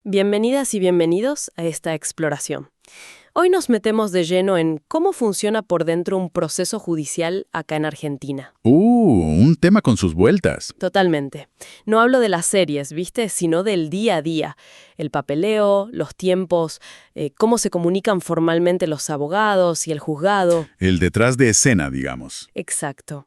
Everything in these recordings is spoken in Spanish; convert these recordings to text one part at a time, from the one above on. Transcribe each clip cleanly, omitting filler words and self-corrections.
Bienvenidas y bienvenidos a esta exploración. Hoy nos metemos de lleno en cómo funciona por dentro un proceso judicial acá en Argentina. Un tema con sus vueltas. Totalmente. No hablo de las series, ¿viste? Sino del día a día. El papeleo, los tiempos, cómo se comunican formalmente los abogados y el juzgado. El detrás de escena, digamos. Exacto.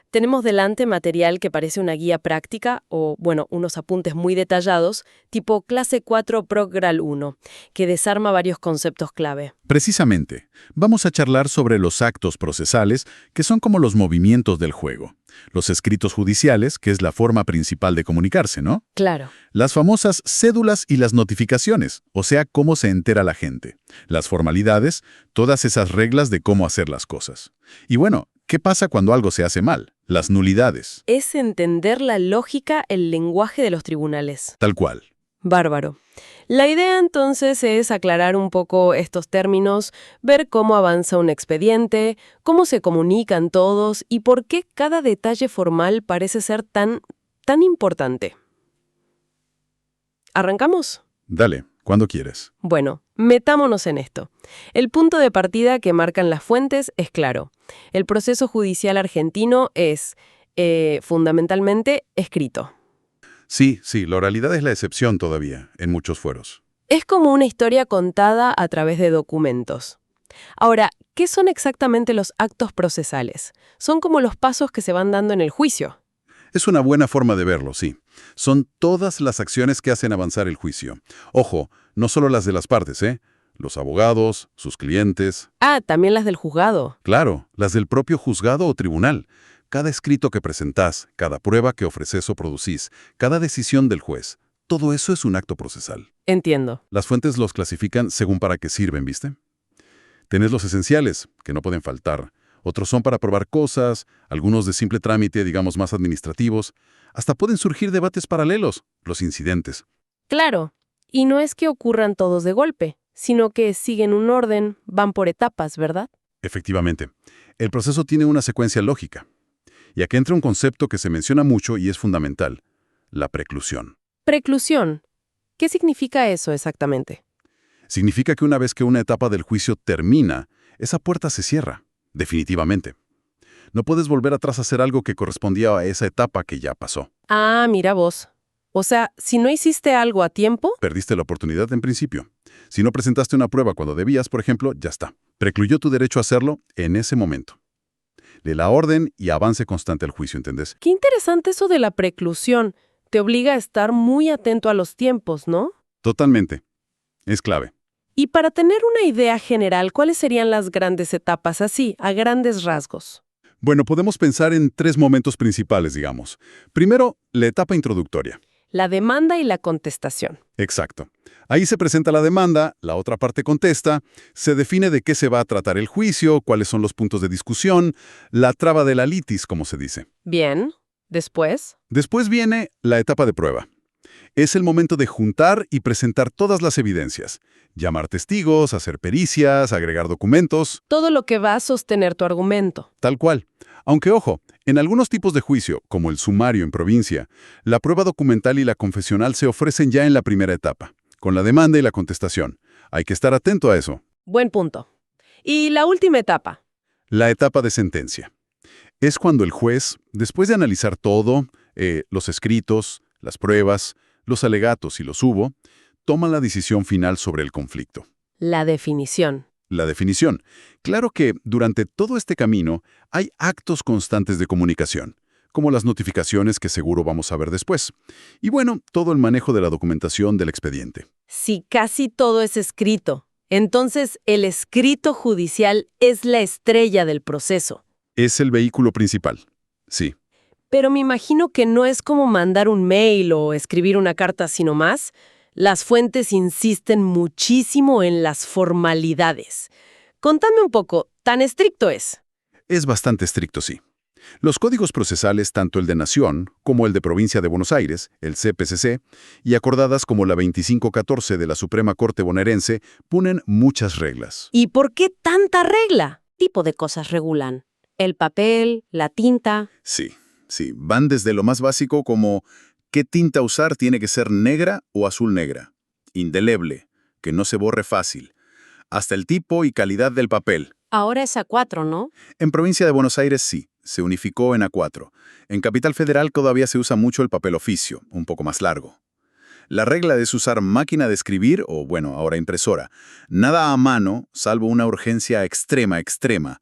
Tenemos delante material que parece una guía práctica o, bueno, unos apuntes muy detallados, tipo clase 4 Progral 1, que desarma varios conceptos clave. Precisamente, vamos a charlar sobre los actos procesales, que son como los movimientos del juego. Los escritos judiciales, que es la forma principal de comunicarse, ¿no? Claro. Las famosas cédulas y las notificaciones, o sea, cómo se entera la gente. Las formalidades, todas esas reglas de cómo hacer las cosas. Y bueno, ¿qué pasa cuando algo se hace mal? Las nulidades. Es entender la lógica, el lenguaje de los tribunales. Tal cual. Bárbaro. La idea entonces es aclarar un poco estos términos, ver cómo avanza un expediente, cómo se comunican todos y por qué cada detalle formal parece ser tan importante. ¿Arrancamos? Dale, cuando quieres. Bueno, metámonos en esto. El punto de partida que marcan las fuentes es claro. El proceso judicial argentino es, fundamentalmente, escrito. Sí, la oralidad es la excepción todavía, en muchos fueros. Es como una historia contada a través de documentos. Ahora, ¿qué son exactamente los actos procesales? Son como los pasos que se van dando en el juicio. Es una buena forma de verlo, sí. Son todas las acciones que hacen avanzar el juicio. Ojo, no solo las de las partes, ¿eh? Los abogados, sus clientes. Ah, también las del juzgado. Claro, las del propio juzgado o tribunal. Cada escrito que presentás, cada prueba que ofreces o producís, cada decisión del juez, todo eso es un acto procesal. Entiendo. Las fuentes los clasifican según para qué sirven, ¿viste? Tenés los esenciales, que no pueden faltar. Otros son para probar cosas, algunos de simple trámite, digamos más administrativos. Hasta pueden surgir debates paralelos, los incidentes. Claro. Y no es que ocurran todos de golpe, sino que siguen un orden, van por etapas, ¿verdad? Efectivamente, el proceso tiene una secuencia lógica. Y aquí entra un concepto que se menciona mucho y es fundamental, la preclusión. Preclusión. ¿Qué significa eso exactamente? Significa que una vez que una etapa del juicio termina, esa puerta se cierra, definitivamente. No puedes volver atrás a hacer algo que correspondía a esa etapa que ya pasó. Ah, mira vos. O sea, si no hiciste algo a tiempo... Perdiste la oportunidad en principio. Si no presentaste una prueba cuando debías, por ejemplo, ya está. Precluyó tu derecho a hacerlo en ese momento. Lee la orden y avance constante al juicio, ¿entendés? Qué interesante eso de la preclusión. Te obliga a estar muy atento a los tiempos, ¿no? Totalmente. Es clave. Y para tener una idea general, ¿cuáles serían las grandes etapas así, a grandes rasgos? Bueno, podemos pensar en 3 momentos principales, digamos. Primero, la etapa introductoria. La demanda y la contestación. Exacto. Ahí se presenta la demanda, la otra parte contesta, se define de qué se va a tratar el juicio, cuáles son los puntos de discusión, la traba de la litis, como se dice. Bien. ¿Después? Después viene la etapa de prueba. Es el momento de juntar y presentar todas las evidencias. Llamar testigos, hacer pericias, agregar documentos. Todo lo que va a sostener tu argumento. Tal cual. Aunque, ojo, en algunos tipos de juicio, como el sumario en provincia, la prueba documental y la confesional se ofrecen ya en la primera etapa, con la demanda y la contestación. Hay que estar atento a eso. Buen punto. Y la última etapa. La etapa de sentencia. Es cuando el juez, después de analizar todo, los escritos, las pruebas, los alegatos y los hubo, toma la decisión final sobre el conflicto. La definición. La definición. Claro que durante todo este camino hay actos constantes de comunicación, como las notificaciones que seguro vamos a ver después. Y bueno, todo el manejo de la documentación del expediente. Si casi todo es escrito, entonces el escrito judicial es la estrella del proceso. Es el vehículo principal. Sí. Pero me imagino que no es como mandar un mail o escribir una carta sino más. Las fuentes insisten muchísimo en las formalidades. Contame un poco, ¿tan estricto es? Es bastante estricto, sí. Los códigos procesales, tanto el de Nación como el de Provincia de Buenos Aires, el CPCC, y acordadas como la 2514 de la Suprema Corte bonaerense, ponen muchas reglas. ¿Y por qué tanta regla? ¿Qué tipo de cosas regulan? ¿El papel? ¿La tinta? Sí, van desde lo más básico como ¿qué tinta usar tiene que ser negra o azul negra? indeleble, que no se borre fácil. Hasta el tipo y calidad del papel. Ahora es A4, ¿no? En provincia de Buenos Aires sí, se unificó en A4. En Capital Federal todavía se usa mucho el papel oficio, un poco más largo. La regla es usar máquina de escribir, o bueno, ahora impresora. Nada a mano, salvo una urgencia extrema.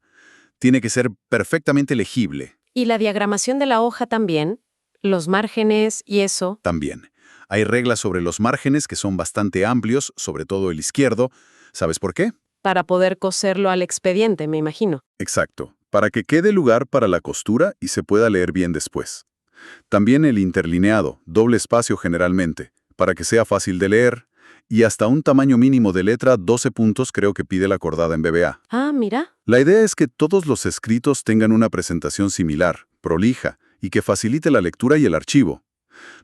Tiene que ser perfectamente legible. Y la diagramación de la hoja también, los márgenes y eso. También. Hay reglas sobre los márgenes que son bastante amplios, sobre todo el izquierdo. ¿Sabes por qué? Para poder coserlo al expediente, me imagino. Exacto. Para que quede lugar para la costura y se pueda leer bien después. También el interlineado, doble espacio generalmente, para que sea fácil de leer, y hasta un tamaño mínimo de letra 12 puntos creo que pide la acordada en BBA. Ah, mira. La idea es que todos los escritos tengan una presentación similar, prolija, y que facilite la lectura y el archivo.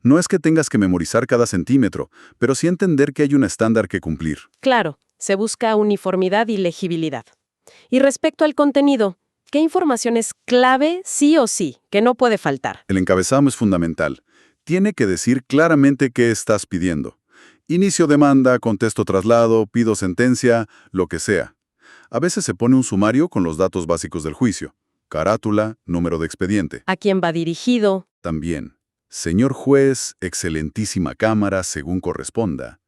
No es que tengas que memorizar cada centímetro, pero sí entender que hay un estándar que cumplir. Claro, se busca uniformidad y legibilidad. Y respecto al contenido, ¿qué información es clave sí o sí, que no puede faltar? El encabezado es fundamental. Tiene que decir claramente qué estás pidiendo. Inicio demanda, contesto traslado, pido sentencia, lo que sea. A veces se pone un sumario con los datos básicos del juicio. Carátula, número de expediente. ¿A quién va dirigido? También. Señor juez, excelentísima cámara, según corresponda.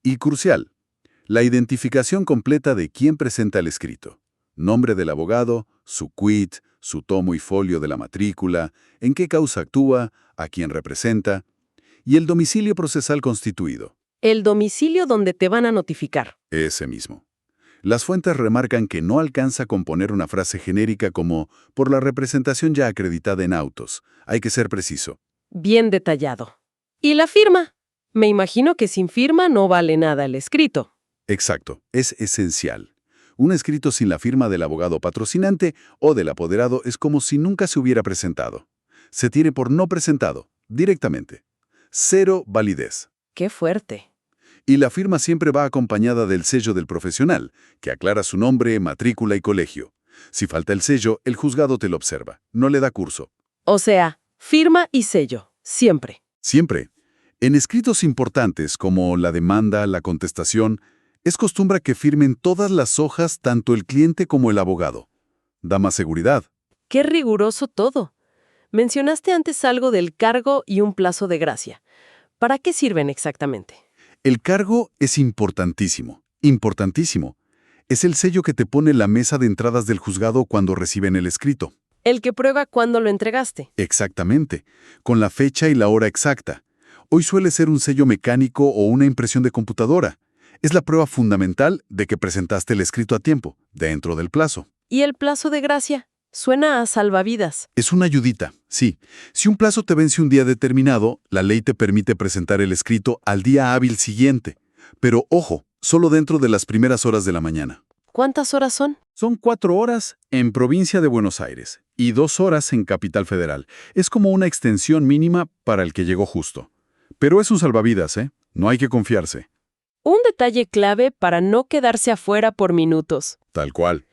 Y crucial, la identificación completa de quién presenta el escrito. Nombre del abogado, su quit, su tomo y folio de la matrícula, en qué causa actúa, a quién representa, y el domicilio procesal constituido. El domicilio donde te van a notificar. Ese mismo. Las fuentes remarcan que no alcanza con poner una frase genérica como «por la representación ya acreditada en autos». Hay que ser preciso. Bien detallado. ¿Y la firma? Me imagino que sin firma no vale nada el escrito. Exacto, es esencial. Un escrito sin la firma del abogado patrocinante o del apoderado es como si nunca se hubiera presentado. Se tiene por no presentado, directamente. Cero validez. ¡Qué fuerte! Y la firma siempre va acompañada del sello del profesional, que aclara su nombre, matrícula y colegio. Si falta el sello, el juzgado te lo observa, no le da curso. O sea, firma y sello, siempre. Siempre. En escritos importantes como la demanda, la contestación, es costumbre que firmen todas las hojas tanto el cliente como el abogado. Da más seguridad. ¡Qué riguroso todo! Mencionaste antes algo del cargo y un plazo de gracia. ¿Para qué sirven exactamente? El cargo es importantísimo, importantísimo. Es el sello que te pone la mesa de entradas del juzgado cuando reciben el escrito. El que prueba cuándo lo entregaste. Exactamente, con la fecha y la hora exacta. Hoy suele ser un sello mecánico o una impresión de computadora. Es la prueba fundamental de que presentaste el escrito a tiempo, dentro del plazo. ¿Y el plazo de gracia? Suena a salvavidas. Es una ayudita, sí. Si un plazo te vence un día determinado, la ley te permite presentar el escrito al día hábil siguiente. Pero ojo, solo dentro de las primeras horas de la mañana. ¿Cuántas horas son? Son 4 horas en provincia de Buenos Aires y 2 horas en Capital Federal. Es como una extensión mínima para el que llegó justo. Pero es un salvavidas, ¿eh? No hay que confiarse. Un detalle clave para no quedarse afuera por minutos. Tal cual.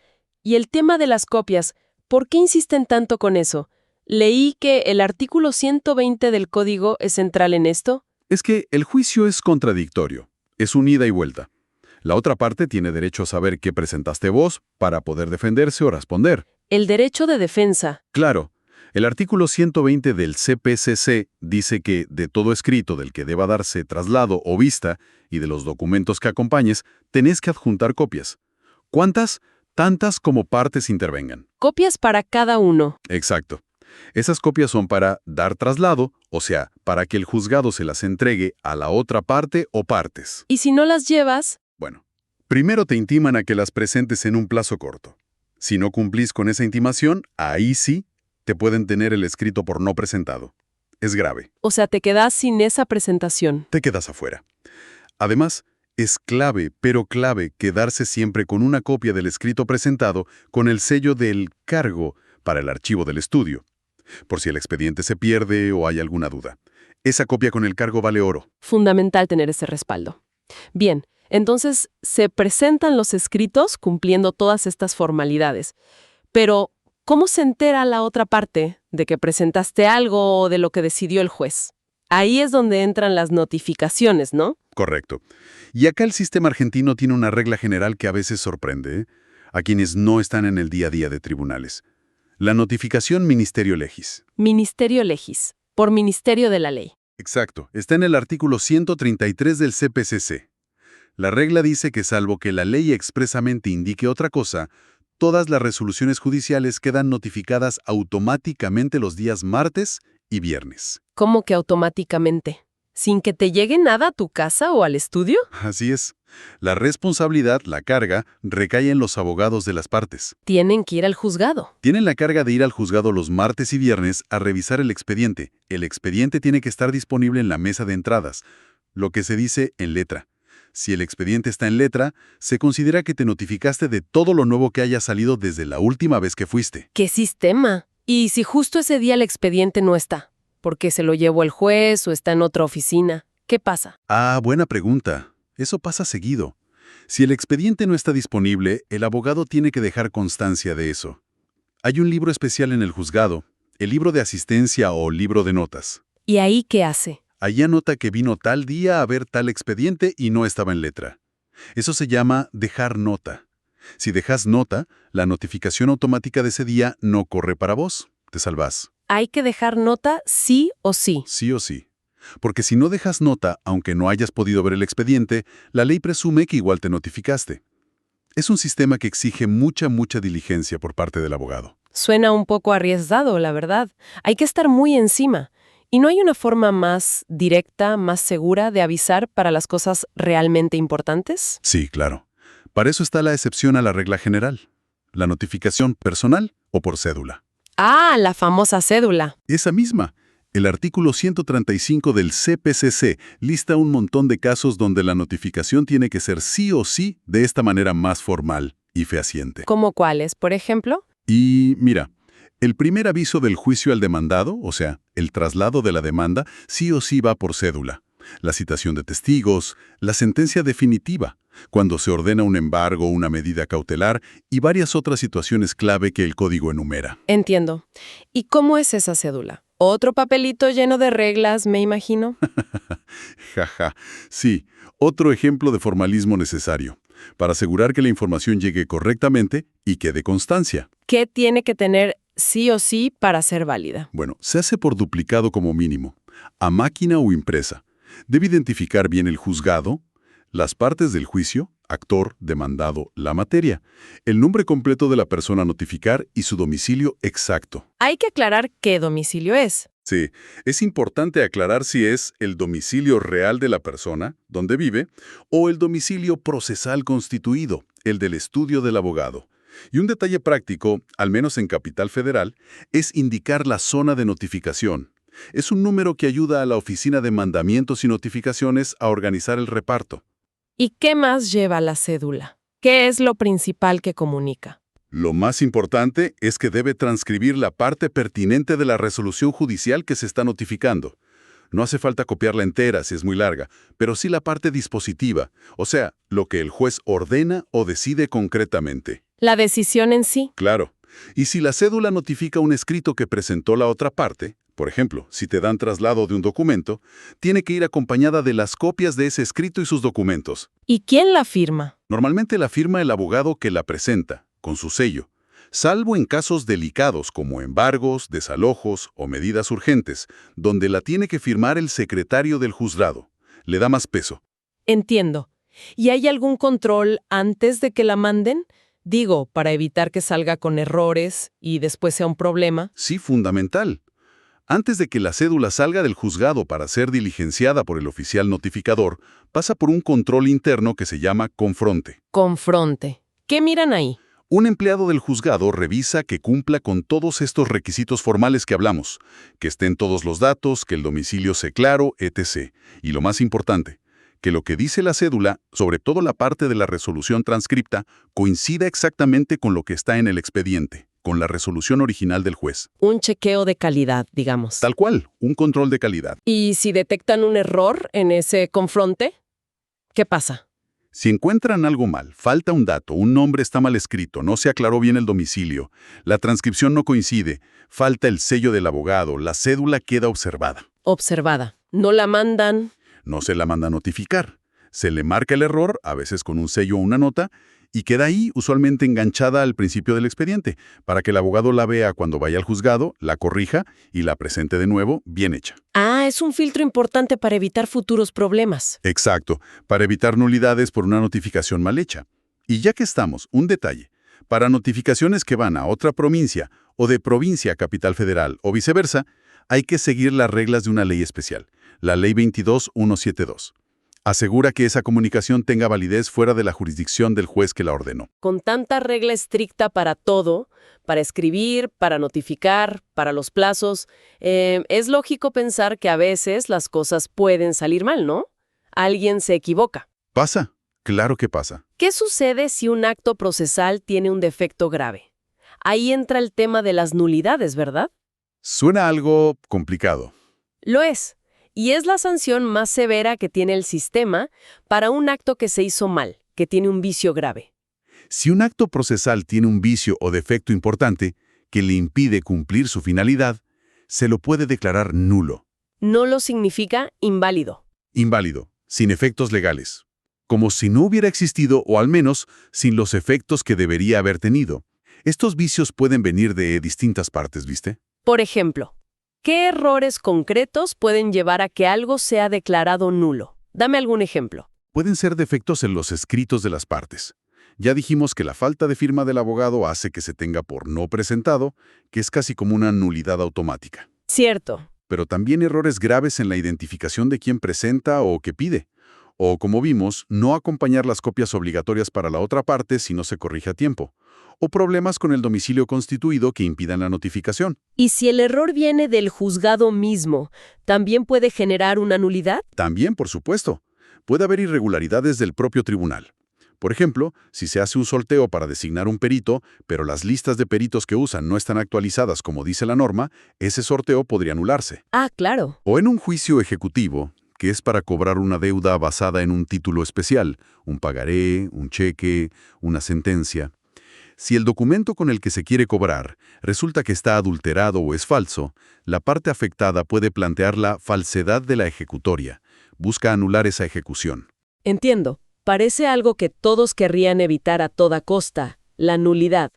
Y el tema de las copias, ¿por qué insisten tanto con eso? Leí que el artículo 120 del código es central en esto. Es que el juicio es contradictorio. Es un ida y vuelta. La otra parte tiene derecho a saber qué presentaste vos para poder defenderse o responder. El derecho de defensa. Claro. El artículo 120 del CPCC dice que de todo escrito del que deba darse traslado o vista y de los documentos que acompañes, tenés que adjuntar copias. ¿Cuántas? Tantas como partes intervengan. Copias para cada uno. Exacto. Esas copias son para dar traslado, o sea, para que el juzgado se las entregue a la otra parte o partes. ¿Y si no las llevas? Bueno, primero te intiman a que las presentes en un plazo corto. Si no cumplís con esa intimación, ahí sí te pueden tener el escrito por no presentado. Es grave. O sea, te quedas sin esa presentación. Te quedas afuera. Además, es clave, pero clave, quedarse siempre con una copia del escrito presentado con el sello del cargo para el archivo del estudio, por si el expediente se pierde o hay alguna duda. Esa copia con el cargo vale oro. Fundamental tener ese respaldo. Bien, entonces se presentan los escritos cumpliendo todas estas formalidades. Pero, ¿cómo se entera la otra parte de que presentaste algo o de lo que decidió el juez? Ahí es donde entran las notificaciones, ¿no? Correcto. Y acá el sistema argentino tiene una regla general que a veces sorprende, ¿eh?, a quienes no están en el día a día de tribunales. La notificación Ministerio Legis. Ministerio Legis, por Ministerio de la Ley. Exacto. Está en el artículo 133 del CPCC. La regla dice que salvo que la ley expresamente indique otra cosa, todas las resoluciones judiciales quedan notificadas automáticamente los días martes y viernes. ¿Cómo que automáticamente? ¿Sin que te llegue nada a tu casa o al estudio? Así es. La responsabilidad, la carga, recae en los abogados de las partes. Tienen que ir al juzgado. Tienen la carga de ir al juzgado los martes y viernes a revisar el expediente. El expediente tiene que estar disponible en la mesa de entradas, lo que se dice en letra. Si el expediente está en letra, se considera que te notificaste de todo lo nuevo que haya salido desde la última vez que fuiste. ¿Qué sistema? ¿Y si justo ese día el expediente no está? ¿Porque se lo llevó el juez o está en otra oficina? ¿Qué pasa? Ah, buena pregunta. Eso pasa seguido. Si el expediente no está disponible, el abogado tiene que dejar constancia de eso. Hay un libro especial en el juzgado, el libro de asistencia o libro de notas. ¿Y ahí qué hace? Allí anota que vino tal día a ver tal expediente y no estaba en letra. Eso se llama dejar nota. Si dejas nota, la notificación automática de ese día no corre para vos. Te salvás. Hay que dejar nota sí o sí. Sí o sí. Porque si no dejas nota, aunque no hayas podido ver el expediente, la ley presume que igual te notificaste. Es un sistema que exige mucha diligencia por parte del abogado. Suena un poco arriesgado, la verdad. Hay que estar muy encima. ¿Y no hay una forma más directa, más segura de avisar para las cosas realmente importantes? Sí, claro. Para eso está la excepción a la regla general. La notificación personal o por cédula. Ah, la famosa cédula. Esa misma. El artículo 135 del CPCC lista un montón de casos donde la notificación tiene que ser sí o sí de esta manera más formal y fehaciente. ¿Cómo cuáles, por ejemplo? Y mira, el primer aviso del juicio al demandado, o sea, el traslado de la demanda, sí o sí va por cédula. La citación de testigos, la sentencia definitiva, cuando se ordena un embargo o una medida cautelar y varias otras situaciones clave que el código enumera. Entiendo. ¿Y cómo es esa cédula? ¿Otro papelito lleno de reglas, me imagino? Jaja, sí, otro ejemplo de formalismo necesario, para asegurar que la información llegue correctamente y quede constancia. ¿Qué tiene que tener sí o sí para ser válida? Bueno, se hace por duplicado como mínimo, a máquina o impresa. Debe identificar bien el juzgado, las partes del juicio, actor, demandado, la materia, el nombre completo de la persona a notificar y su domicilio exacto. Hay que aclarar qué domicilio es. Sí, es importante aclarar si es el domicilio real de la persona, donde vive, o el domicilio procesal constituido, el del estudio del abogado. Y un detalle práctico, al menos en Capital Federal, es indicar la zona de notificación. Es un número que ayuda a la Oficina de Mandamientos y Notificaciones a organizar el reparto. ¿Y qué más lleva la cédula? ¿Qué es lo principal que comunica? Lo más importante es que debe transcribir la parte pertinente de la resolución judicial que se está notificando. No hace falta copiarla entera si es muy larga, pero sí la parte dispositiva, o sea, lo que el juez ordena o decide concretamente. La decisión en sí. Claro. Y si la cédula notifica un escrito que presentó la otra parte, por ejemplo, si te dan traslado de un documento, tiene que ir acompañada de las copias de ese escrito y sus documentos. ¿Y quién la firma? Normalmente la firma el abogado que la presenta, con su sello, salvo en casos delicados como embargos, desalojos o medidas urgentes, donde la tiene que firmar el secretario del juzgado. Le da más peso. Entiendo. ¿Y hay algún control antes de que la manden? Digo, para evitar que salga con errores y después sea un problema. Sí, fundamental. Antes de que la cédula salga del juzgado para ser diligenciada por el oficial notificador, pasa por un control interno que se llama confronte. Confronte. ¿Qué miran ahí? Un empleado del juzgado revisa que cumpla con todos estos requisitos formales que hablamos, que estén todos los datos, que el domicilio sea claro, etc. Y lo más importante, que lo que dice la cédula, sobre todo la parte de la resolución transcripta, coincida exactamente con lo que está en el expediente, con la resolución original del juez. Un chequeo de calidad, digamos. Tal cual, un control de calidad. ¿Y si detectan un error en ese confronte? ¿Qué pasa? Si encuentran algo mal, falta un dato, un nombre está mal escrito, no se aclaró bien el domicilio, la transcripción no coincide, falta el sello del abogado, la cédula queda observada. Observada. No la mandan. No se la manda a notificar. Se le marca el error, a veces con un sello o una nota, y queda ahí usualmente enganchada al principio del expediente, para que el abogado la vea cuando vaya al juzgado, la corrija y la presente de nuevo bien hecha. Ah, es un filtro importante para evitar futuros problemas. Exacto, para evitar nulidades por una notificación mal hecha. Y ya que estamos, un detalle. Para notificaciones que van a otra provincia o de provincia a capital federal o viceversa, hay que seguir las reglas de una ley especial, la Ley 22172. Asegura que esa comunicación tenga validez fuera de la jurisdicción del juez que la ordenó. Con tanta regla estricta para todo, para escribir, para notificar, para los plazos, es lógico pensar que a veces las cosas pueden salir mal, ¿no? Alguien se equivoca. ¿Pasa? Claro que pasa. ¿Qué sucede si un acto procesal tiene un defecto grave? Ahí entra el tema de las nulidades, ¿verdad? Suena algo complicado. Lo es. Y es la sanción más severa que tiene el sistema para un acto que se hizo mal, que tiene un vicio grave. Si un acto procesal tiene un vicio o defecto importante que le impide cumplir su finalidad, se lo puede declarar nulo, No lo significa inválido. inválido, sin efectos legales, como si no hubiera existido o al menos sin los efectos que debería haber tenido. Estos vicios pueden venir de distintas partes, ¿viste? Por ejemplo, ¿qué errores concretos pueden llevar a que algo sea declarado nulo? Dame algún ejemplo. Pueden ser defectos en los escritos de las partes. Ya dijimos que la falta de firma del abogado hace que se tenga por no presentado, que es casi como una nulidad automática. Cierto. Pero también errores graves en la identificación de quien presenta o que pide. O, como vimos, no acompañar las copias obligatorias para la otra parte si no se corrige a tiempo. O problemas con el domicilio constituido que impidan la notificación. ¿Y si el error viene del juzgado mismo, también puede generar una nulidad? También, por supuesto, puede haber irregularidades del propio tribunal. Por ejemplo, si se hace un sorteo para designar un perito, pero las listas de peritos que usan no están actualizadas como dice la norma, ese sorteo podría anularse. Ah, claro. O en un juicio ejecutivo, que es para cobrar una deuda basada en un título especial, un pagaré, un cheque, una sentencia. Si el documento con el que se quiere cobrar resulta que está adulterado o es falso, la parte afectada puede plantear la falsedad de la ejecutoria. Busca anular esa ejecución. Entiendo. Parece algo que todos querrían evitar a toda costa, la nulidad.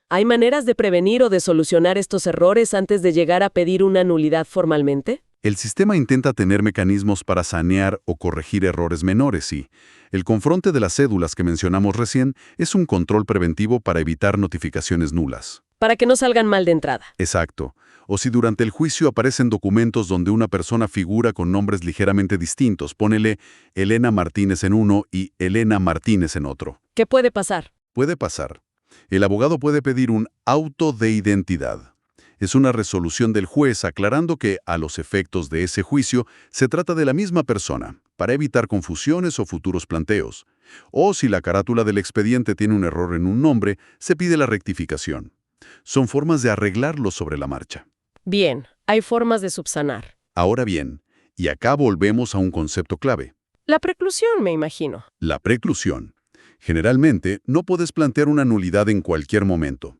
¿Hay maneras de prevenir o de solucionar estos errores antes de llegar a pedir una nulidad formalmente? El sistema intenta tener mecanismos para sanear o corregir errores menores y el confronte de las cédulas que mencionamos recién es un control preventivo para evitar notificaciones nulas. Para que no salgan mal de entrada. Exacto. O si durante el juicio aparecen documentos donde una persona figura con nombres ligeramente distintos, pónele Elena Martínez en uno y Elena Martínez en otro. ¿Qué puede pasar? Puede pasar. El abogado puede pedir un auto de identidad. Es una resolución del juez aclarando que, a los efectos de ese juicio, se trata de la misma persona, para evitar confusiones o futuros planteos. O si la carátula del expediente tiene un error en un nombre, se pide la rectificación. Son formas de arreglarlo sobre la marcha. Bien, hay formas de subsanar. Ahora bien, y acá volvemos a un concepto clave. La preclusión, me imagino. La preclusión. Generalmente, no puedes plantear una nulidad en cualquier momento.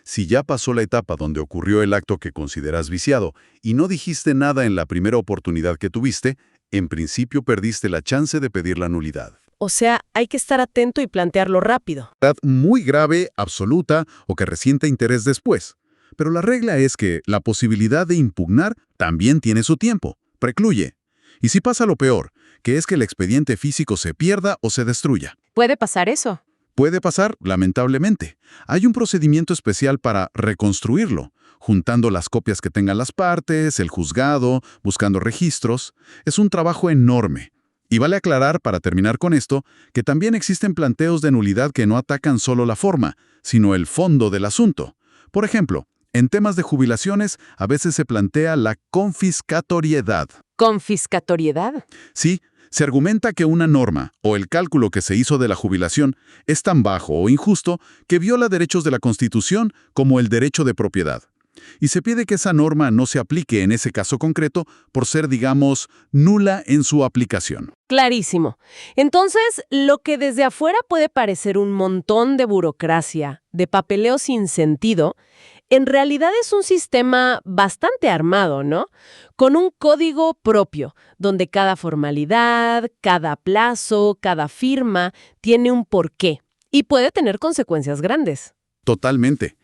Si ya pasó la etapa donde ocurrió el acto que consideras viciado y no dijiste nada en la primera oportunidad que tuviste, en principio perdiste la chance de pedir la nulidad. O sea, hay que estar atento y plantearlo rápido. Muy grave, absoluta o que resienta interés después. Pero la regla es que la posibilidad de impugnar también tiene su tiempo, precluye. Y si pasa lo peor, que es que el expediente físico se pierda o se destruya. ¿Puede pasar eso? Puede pasar, lamentablemente. Hay un procedimiento especial para reconstruirlo, juntando las copias que tengan las partes, el juzgado, buscando registros. Es un trabajo enorme. Y vale aclarar, para terminar con esto, que también existen planteos de nulidad que no atacan solo la forma, sino el fondo del asunto. Por ejemplo, en temas de jubilaciones, a veces se plantea la confiscatoriedad. ¿Confiscatoriedad? Sí, se argumenta que una norma o el cálculo que se hizo de la jubilación es tan bajo o injusto que viola derechos de la Constitución como el derecho de propiedad. Y se pide que esa norma no se aplique en ese caso concreto por ser, digamos, nula en su aplicación. Clarísimo. Entonces, lo que desde afuera puede parecer un montón de burocracia, de papeleo sin sentido, En realidad es un sistema bastante armado, ¿no? Con un código propio, donde cada formalidad, cada plazo, cada firma tiene un porqué y puede tener consecuencias grandes. Totalmente.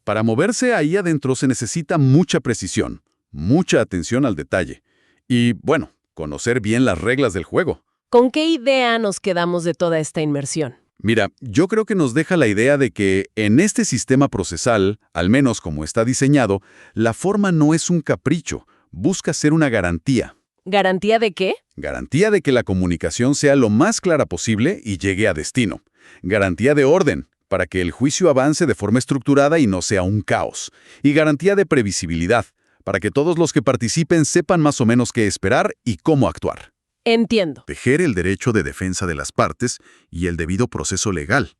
Para moverse ahí adentro se necesita mucha precisión, mucha atención al detalle. Y, bueno, conocer bien las reglas del juego. ¿Con qué idea nos quedamos de toda esta inmersión? Mira, yo creo que nos deja la idea de que en este sistema procesal, al menos como está diseñado, la forma no es un capricho, busca ser una garantía. ¿Garantía de qué? Garantía de que la comunicación sea lo más clara posible y llegue a destino. Garantía de orden, para que el juicio avance de forma estructurada y no sea un caos. Y garantía de previsibilidad, para que todos los que participen sepan más o menos qué esperar y cómo actuar. Entiendo. Proteger el derecho de defensa de las partes y el debido proceso legal.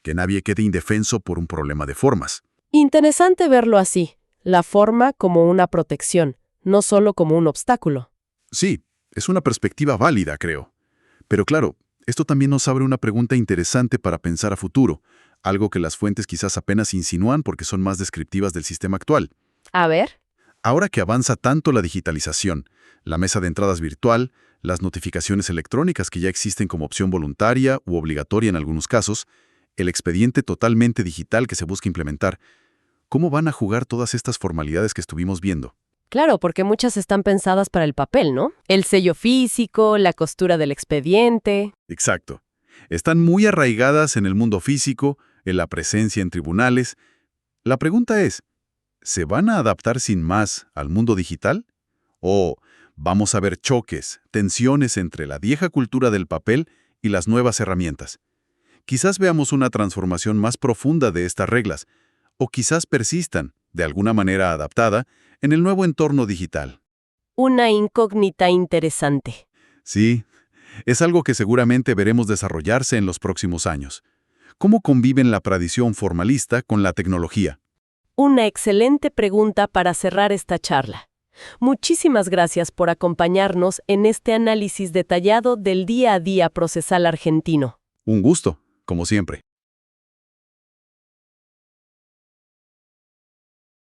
Que nadie quede indefenso por un problema de formas. Interesante verlo así, la forma como una protección, no solo como un obstáculo. Sí, es una perspectiva válida, creo. Pero claro, esto también nos abre una pregunta interesante para pensar a futuro, algo que las fuentes quizás apenas insinúan porque son más descriptivas del sistema actual. A ver. Ahora que avanza tanto la digitalización, la mesa de entradas virtual, las notificaciones electrónicas que ya existen como opción voluntaria u obligatoria en algunos casos, el expediente totalmente digital que se busca implementar, ¿cómo van a jugar todas estas formalidades que estuvimos viendo? Claro, porque muchas están pensadas para el papel, ¿no? El sello físico, la costura del expediente. Exacto. Están muy arraigadas en el mundo físico, en la presencia en tribunales. La pregunta es, ¿se van a adaptar sin más al mundo digital? ¿O vamos a ver choques, tensiones entre la vieja cultura del papel y las nuevas herramientas? Quizás veamos una transformación más profunda de estas reglas, o quizás persistan, de alguna manera adaptada, en el nuevo entorno digital. Una incógnita interesante. Sí, es algo que seguramente veremos desarrollarse en los próximos años. ¿Cómo conviven la tradición formalista con la tecnología? Una excelente pregunta para cerrar esta charla. Muchísimas gracias por acompañarnos en este análisis detallado del día a día procesal argentino. Un gusto, como siempre.